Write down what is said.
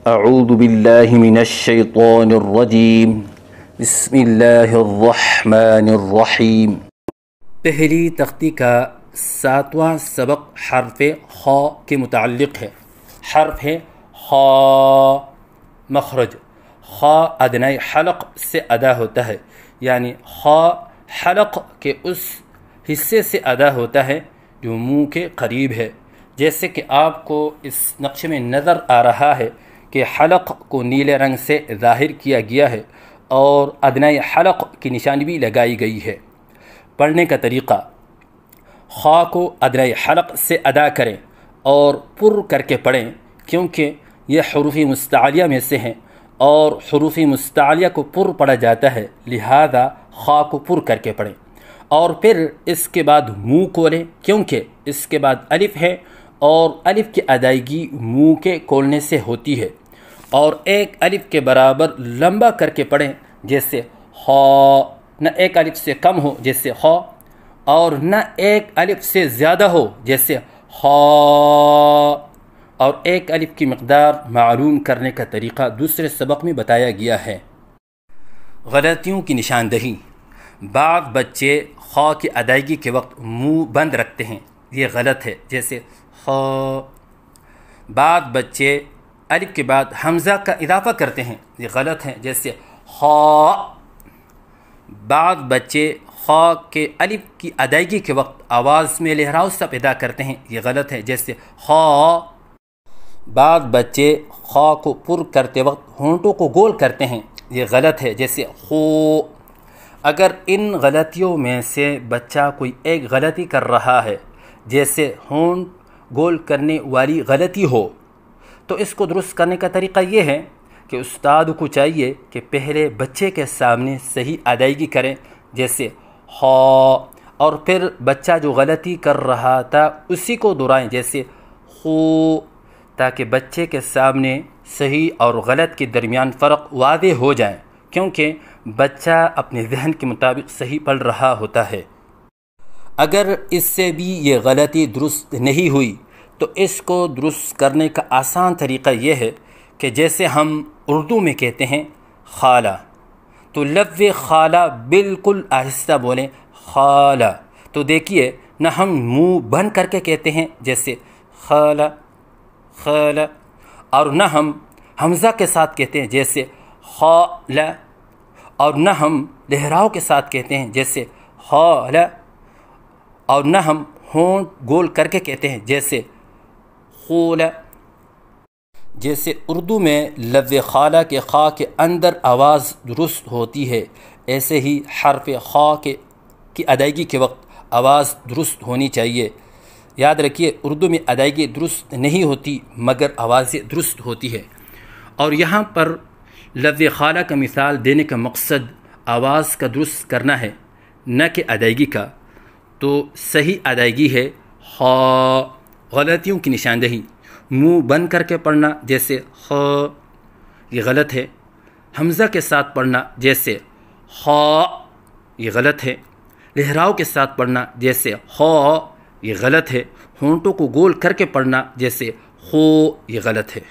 اعوذ باللہ من الشیطان الرجیم بسم اللہ الرحمن الرحیم۔ پہلی تختی کا 7واں سبق حرف خ کے متعلق ہے۔ حرف ہے خ، مخرج خ ادنی حلق سے ادا ہوتا ہے، یعنی خ حلق کے اس حصے سے ادا ہوتا ہے جو منہ کے قریب ہے۔ جیسے کہ آپ کو اس نقشے میں نظر آ رہا ہے کہ حلق کو نیلے رنگ سے ظاہر کیا گیا ہے اور ادنی حلق کی نشانی بھی لگائی گئی ہے۔ پڑھنے کا طریقہ: خا کو ادنی حلق سے ادا کریں اور پر کر کے پڑھیں، کیونکہ یہ حروف مستعلیہ میں سے ہیں اور حروف مستعلیہ کو پر پڑھا جاتا ہے، لہذا خا کو پر کر کے پڑھیں۔ اور پھر اس کے بعد منہ کھولیں، کیونکہ اس کے بعد الف ہے اور الف کی ادائیگی منہ کے کھولنے سے ہوتی ہے، اور ایک الف کے برابر لمبا کر کے پڑھیں، جیسے خ، نہ ایک الف سے کم ہو جیسے خ، اور نہ ایک الف سے زیادہ ہو جیسے خ، اور ایک الف کی مقدار معلوم کرنے کا طریقہ دوسرے سبق میں بتایا گیا ہے۔ غلطیوں کی نشاندہی: بعض بچے خ کی ادائیگی کے وقت منہ بند رکھتے ہیں، یہ غلط ہے، جیسے خ۔ بعض بچے الف کے بعد حمزہ کا اضافہ کرتے ہیں، یہ غلط ہے، جیسے خ۔ بعض بچے خ کے الف کی ادائیگی کے وقت آواز میں لہراؤ سا پیدا کرتے ہیں، یہ غلط ہے، جیسے خ۔ بعض بچے خ کو پر کرتے وقت ہونٹوں کو گول کرتے ہیں، یہ غلط ہے، جیسے خو۔ اگر ان غلطیوں میں سے بچہ کوئی ایک غلطی کر رہا ہے، جیسے ہونٹ گول کرنے والی غلطی ہو، تو اس کو درست کرنے کا طریقہ یہ ہے کہ استاد کو چاہیے کہ پہلے بچے کے سامنے صحیح ادائیگی کریں، جیسے خ، اور پھر بچہ جو غلطی کر رہا تھا اسی کو دہرائیں، جیسے خو، تاکہ بچے کے سامنے صحیح اور غلط کے درمیان فرق واضح ہو جائے، کیونکہ بچہ اپنے ذہن کے مطابق صحیح پڑھ رہا ہوتا ہے۔ اگر اس سے بھی یہ غلطی درست نہیں ہوئی تو اس کو درست کرنے کا آسان طریقہ یہ ہے کہ جیسے ہم اردو میں کہتے ہیں خالہ، تو لفظ خالہ بالکل آہستہ بولیں، خالہ۔ تو دیکھیے، نہ ہم منہ بند کر کے کہتے ہیں جیسے خالہ خالہ، اور نہ ہم حمزہ کے ساتھ کہتے ہیں جیسے خالہ، اور نہ ہم لہراؤ کے ساتھ کہتے ہیں جیسے خالہ، اور نہ ہم ہونٹ گول کر کے کہتے ہیں جیسے خولہ۔ جیسے اردو میں لفظ خالہ کے خا کے اندر آواز درست ہوتی ہے، ایسے ہی حرف خا کی ادائیگی کے وقت آواز درست ہونی چاہیے۔ یاد رکھیے، اردو میں ادائیگی درست نہیں ہوتی مگر آوازیں درست ہوتی ہے، اور یہاں پر لفظ خالہ کا مثال دینے کا مقصد آواز کا درست کرنا ہے، نہ کہ ادائیگی کا۔ تو صحیح ادائیگی ہے خ۔ غلطیوں کی نشاندہی: منہ بند کر کے پڑھنا جیسے خ، یہ غلط ہے۔ حمزہ کے ساتھ پڑھنا جیسے خ، یہ غلط ہے۔ لہراؤ کے ساتھ پڑھنا جیسے خ، یہ غلط ہے۔ ہونٹوں کو گول کر کے پڑھنا جیسے خو، یہ غلط ہے۔